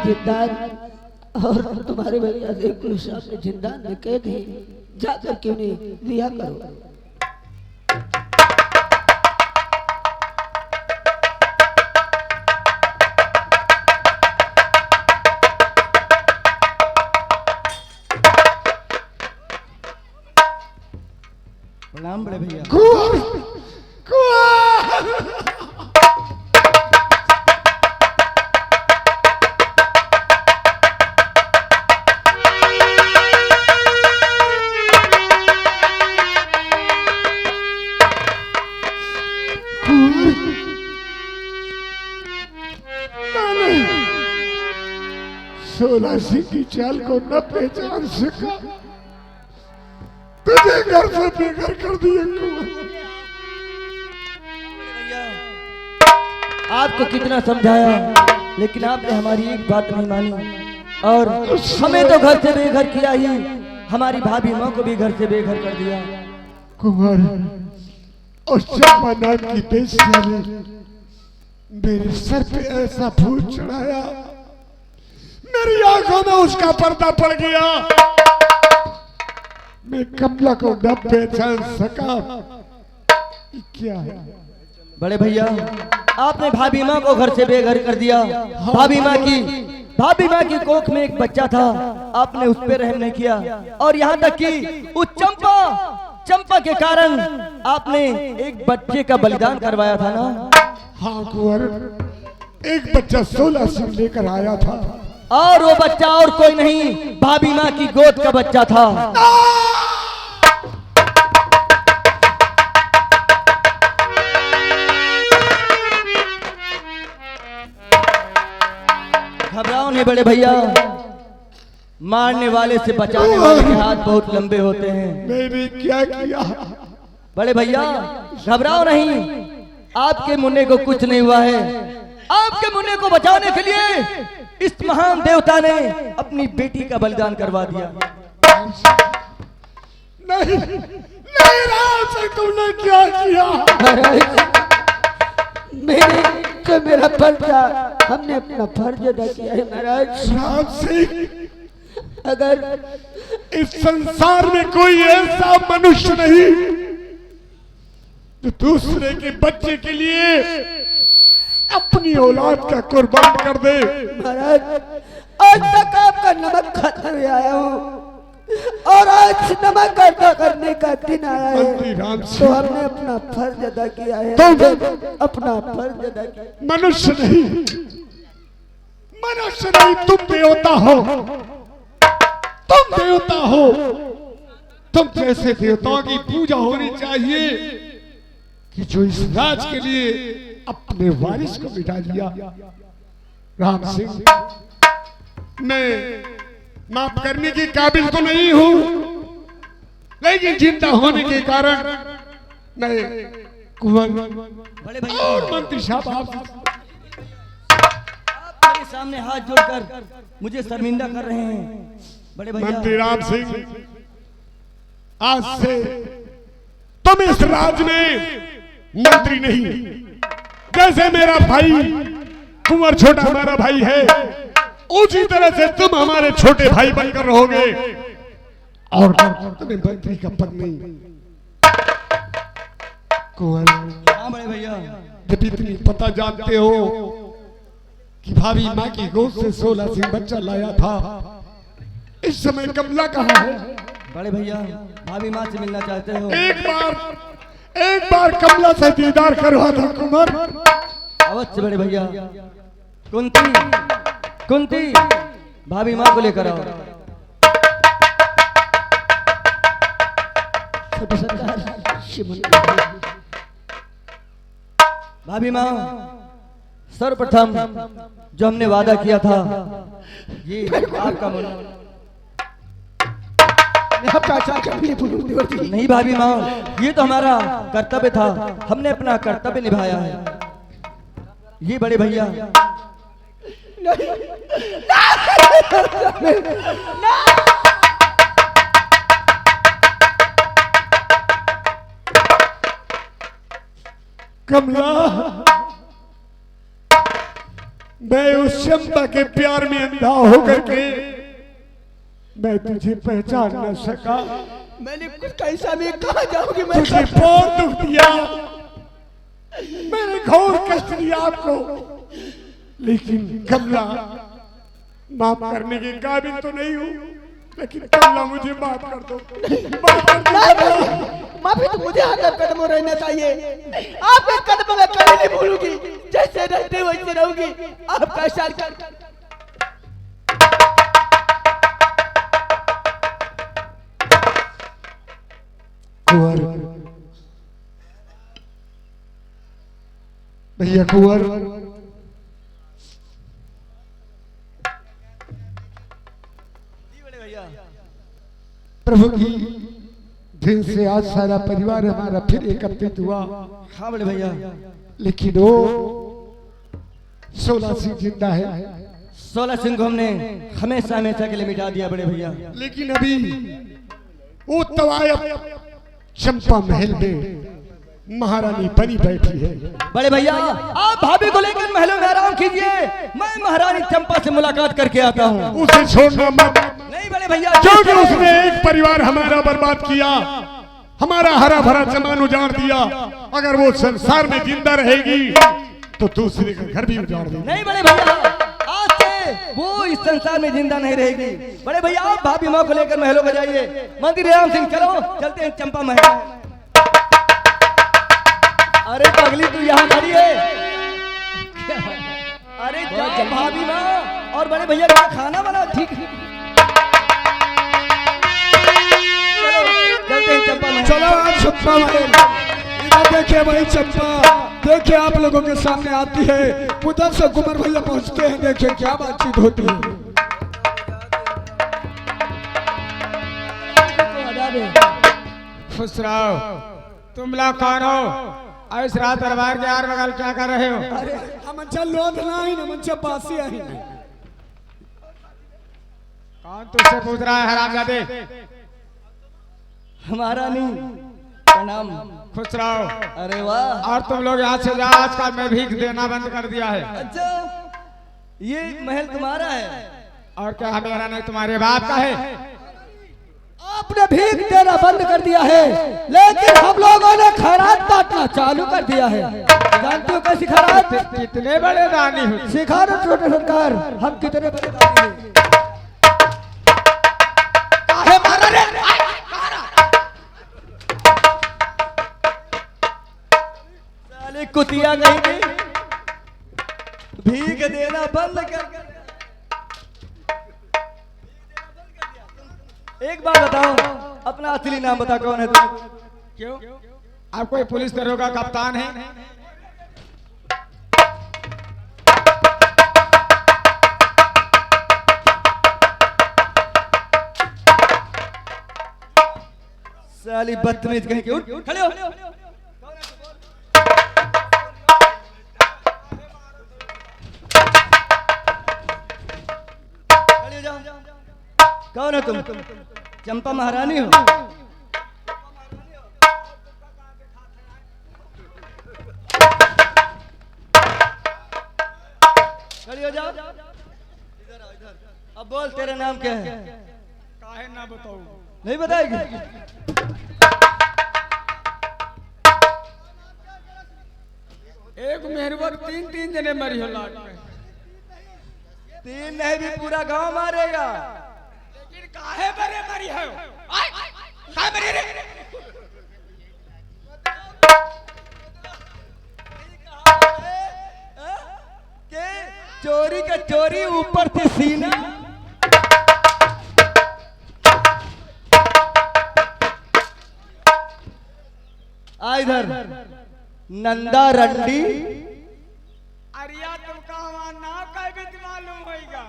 जिंदा और तुम्हारे भैया से गुरु साहब ने जिंदा कैद है, जाकर क्यों नहीं रिहा करो। प्रणाम बड़े भैया। सोलह सिंह की चाल को न पहचान सका, तुझे घर से बेघर कर दिया। आपको कितना समझाया लेकिन आपने हमारी एक बात नहीं मानी और हमें तो घर से बेघर किया ही, हमारी भाभी माँ को भी घर से बेघर कर दिया। कुंवर और चंपा नाम की बेस्या ने मेरे सर पे ऐसा भूत चढ़ाया, मेरी आंखों में उसका पर्दा पड़ गया। मैं कमला को न पहचान सका। क्या है बड़े भैया, आपने भाभी माँ को घर से बेघर कर दिया। भाभी माँ की कोख में एक बच्चा था, आपने उस पर रहम नहीं किया और यहाँ तक कि उस चंपा के कारण आपने एक बच्चे का बलिदान करवाया था ना। हाँ कुंवर, एक बच्चा 16 से लेकर आया था और वो बच्चा और कोई नहीं, भाभी माँ की गोद का बच्चा था। घबराओ नहीं बड़े भैया, मारने वाले से बचाने वाले के हाथ बहुत लंबे होते हैं। मैंने क्या किया? बड़े भैया घबराओ नहीं, आपके मुन्ने को कुछ नहीं हुआ है। आपके मुन्ने को बचाने के लिए इस महान देवता ने अपनी बेटी का बलिदान करवा दिया। नहीं नहीं राम से तुमने क्या किया? मेरा फर्ज था, हमने अपना फर्ज अदा किया है महाराज। राम सिंह, अगर इस संसार में कोई ऐसा मनुष्य नहीं जो दूसरे के बच्चे के लिए अपनी औलाद का कुर्बान कर दे। महाराज आज तक आपका नमक खत्म आया हूँ और आज नमक अदा करने का दिन आया है, तो हमने अपना फर्ज अदा किया है। अपना फर्ज अदा किया। मनुष्य नहीं, तुम देवता हो, तुम देवता हो। तुम जैसे देवताओं की पूजा होनी चाहिए कि जो इस राज के लिए अपने वारिस को मिटा दिया। राम सिंह, मैं माफ करने के काबिल तो नहीं हूं, लेकिन जिंदा होने के कारण मैं कुंवर और मंत्री साहब आप मेरे सामने हाथ जोड़कर मुझे शर्मिंदा कर रहे हैं। बड़े भैया मंत्री राम सिंह, आज से तुम इस राज में मंत्री नहीं, जैसे मेरा भाई कुंवर छोटा हमारा भाई है, उसी तरह से तुम हमारे छोटे भाई बनकर रहोगे और तुम्हें मंत्री का पद नहीं। कुंवर, हाँ बड़े भैया, जब इतनी पता जानते हो कि भाभी माँ की गोद से 16 सिंह बच्चा लाया था, इस समय कमला कहाँ है? बड़े भैया भाभी माँ से मिलना चाहते हो? एक बार कमला से दीदार करवा दो कुंवर। अवश्य बड़े भैया। कुंती भाभी माँ को लेकर आओ। भाभी माँ, सर्वप्रथम जो हमने वादा किया था, ये आपका मुन्ना। नहीं भाभी माँ, ये तो हमारा कर्तव्य था, हमने अपना कर्तव्य निभाया है। ये बड़े भैया कमला, मैं उस चंपा के प्यार में अंधा होकर के मैं तुझे पहचान न सका। मैंने कुछ कैसा भी कहा जाऊंगी मैं तुझे बहुत दुख दिया, मैंने घोर कष्ट दिया आपको, लेकिन कमला माफ करने के काबिल तो नहीं हूँ, लेकिन कमला मुझे माफ कर दो। माफी तो मुझे हर कदमों रहना चाहिए। आपके कदमों में कभी नहीं भूलूंगी, जैसे रहते वैसे रहूंगी। आपका शासन कुंवर, भैया कुंवर, प्रभु की दिन से आज सारा परिवार हमारा फिर एकत्रित हुआ। हाँ बड़े भैया, लेकिन वो 16 सिंह जिंदा है। 16 सिंह को हमने हमेशा हमेशा के लिए मिटा दिया बड़े भैया। लेकिन अभी वो तवायब चंपा महल में महारानी बनी बैठी है। बड़े भैया आप भाभी को लेकर महलों में आराम कीजिए, मैं महारानी चंपा से मुलाकात करके आता हूँ। उसे छोड़ना मत। नहीं बड़े भैया, क्योंकि उसने एक परिवार हमारा बर्बाद किया, हमारा हरा भरा जमान उजाड़ दिया। अगर वो संसार में जिंदा रहेगी तो दूसरे का घर भी उजाड़ देगी। नहीं बड़े भैया, आज से वो इस संसार में जिंदा नहीं रहेगी। बड़े भैया आप भाभी माँ को लेकर महलों में जाइए। मंत्री राम सिंह चलो चलते हैं चंपा महल। अरे पगली तू यहाँ खड़ी है, अरे जाओ भाभी माँ और बड़े भैया का खाना बना। ठीक चलते हैं चंपा महल। चलो आप चंपा महल। देखिए भाई चंपा, देखिए आप लोगों के सामने आती है, उधर से कुंवर भैया पहुंचते हैं। देखिए क्या बातचीत होती है। खुश रहो। तुम लोग कौन हो? इस रात दरबार के यार बगल क्या कर रहे हो? अरे हम लोधना ही न मंचा पासी आई। कौन तुझसे पूछ रहा है हरामजादे? हमारा नहीं प्रणाम। खुश रहो। अरे वाह, और तुम लोग यहाँ से जाओ, आजकल मैं भीख देना बंद कर दिया है। अच्छा ये महल तुम्हारा है? और क्या मेरा नहीं तुम्हारे बाप का है? आपने भीख देना बंद कर दिया है, लेकिन हम लोगों ने खैरात बांटना चालू कर दिया है। जानते हो कैसी खैरात? कितने बड़े दानी हो? सिखा रहे छोटे सरकार, हम कितने बड़े दानी हैं। काहे मारा रे? साले कुतिया कहीं की भीख देना बंद कर। एक बात बताओ, अपना असली नाम बता, कौन है तू? क्यों? आप कोई पुलिस दरोगा कप्तान है? साली बदतमीज कहीं के, उठ खड़े हो। खड़े हो जाओ। कौन है तुम? चंपा महारानी हो? खड़ी हो जाओ। अब बोल तेरा नाम क्या है? काहे ना बताऊं? नहीं बताएगी? एक मेहरबान तीन जने मरी हो लाट में। 3 नहीं भी पूरा गांव मारेगा। लेकिन काहे बरे मरी है? काहे मरी रे? के चोरी का चोरी, ऊपर से सीना। आ इधर नंदा रंडी। अरिया तुमका हमारा नाम का भी मालूम होगा।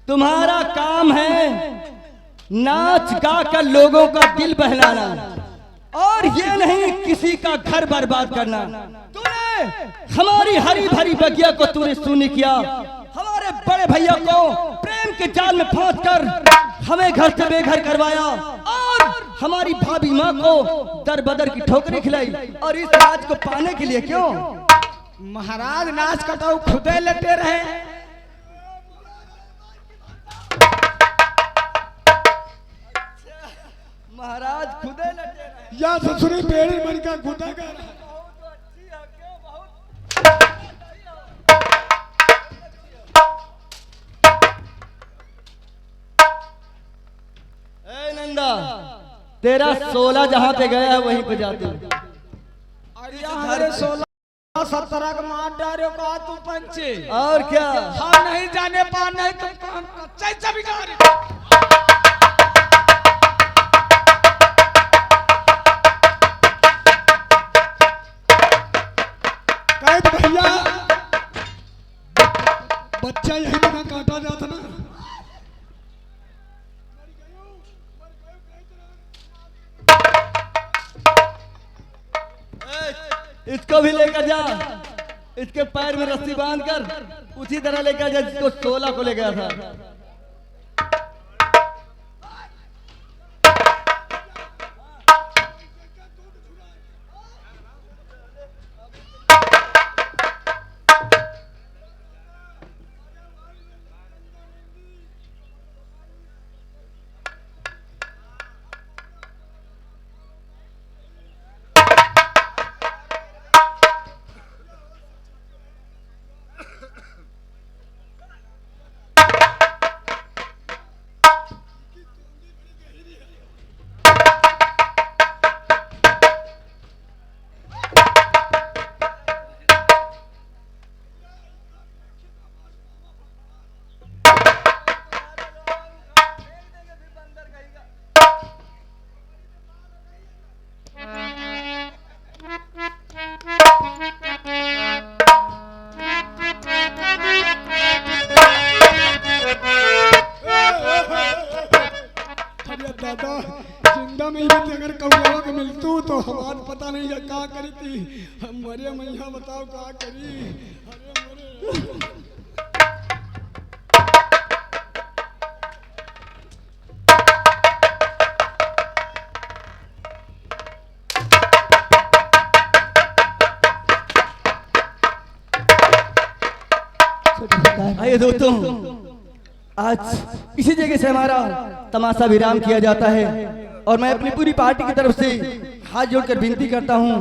तुम्हारा काम है नाच गा कर लोगों का दिल बहलाना, और ये नहीं किसी का घर बर्बाद करना। तूने हमारी हरी भरी बगिया को तूने सुनी किया, हमारे बड़े भैया को प्रेम के जाल में फांस कर हमें घर से बेघर करवाया, और हमारी भाभी माँ को दर बदर की ठोकरें खिलाई, और इस राज को पाने के लिए क्यों? महाराज नाच कटाऊ खुदे लेटे रहे। महाराज खुदे लटे रहे। या ससुरी पेड़ मन का गुदा कर। ए नंदा, तेरा 16 जहाँ पे गया है वहीं पे जाते हो। अरे हमारे 16-17 का मार डारे का तू पंचे। और क्या? हम नहीं जाने पा नहीं तो काम कैसे बिगाड़े। कैद भैया, बच्चा यही ना काटा जाता ना। इसको भी लेकर जा, इसके पैर में रस्सी बांधकर उसी तरह लेकर जा जिसको 16 को ले गया था। दादा जिंदा में भी अगर कौवा के मिलतू तो हमार पता नहीं है का करी थी। हम मरे मैया बताओ का करी। अरे मरे आइए दोस्तों, आज इसी जगह से हमारा तमाशा विराम किया जाता है, और मैं अपनी पूरी पार्टी की तरफ से हाथ जोड़कर विनती करता हूं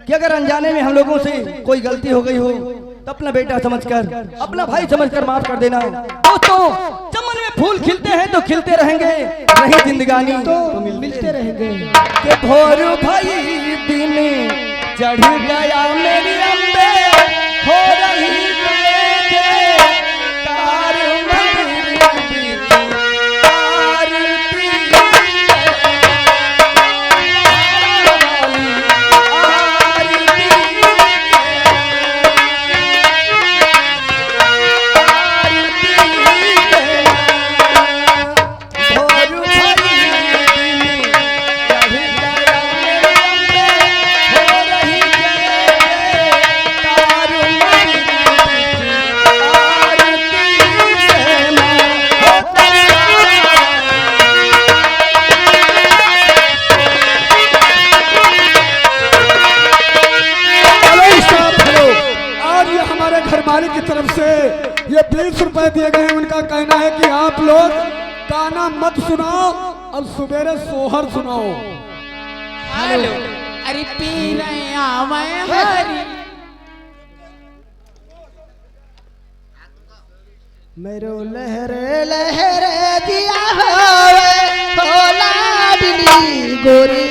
कि अगर अनजाने में हम लोगों से कोई गलती हो गई हो तो अपना बेटा समझकर, अपना भाई समझकर माफ कर देना। दोस्तों, चमन में फूल खिलते हैं तो खिलते रहेंगे, रही जिंदगानी तो मिलते रहेंगे। के भोर भाई दिन चढ़ गया मेरी अम्बे, हो रही की तरफ से ये 20 रुपए दिए गए हैं। उनका कहना है कि आप लोग गाना मत सुनाओ और सवेरे सोहर सुनाओ। हेलो, अरे पी रहे आवे हरी मेरो लहरे लहरे दिया होवे भोला बिली गोरी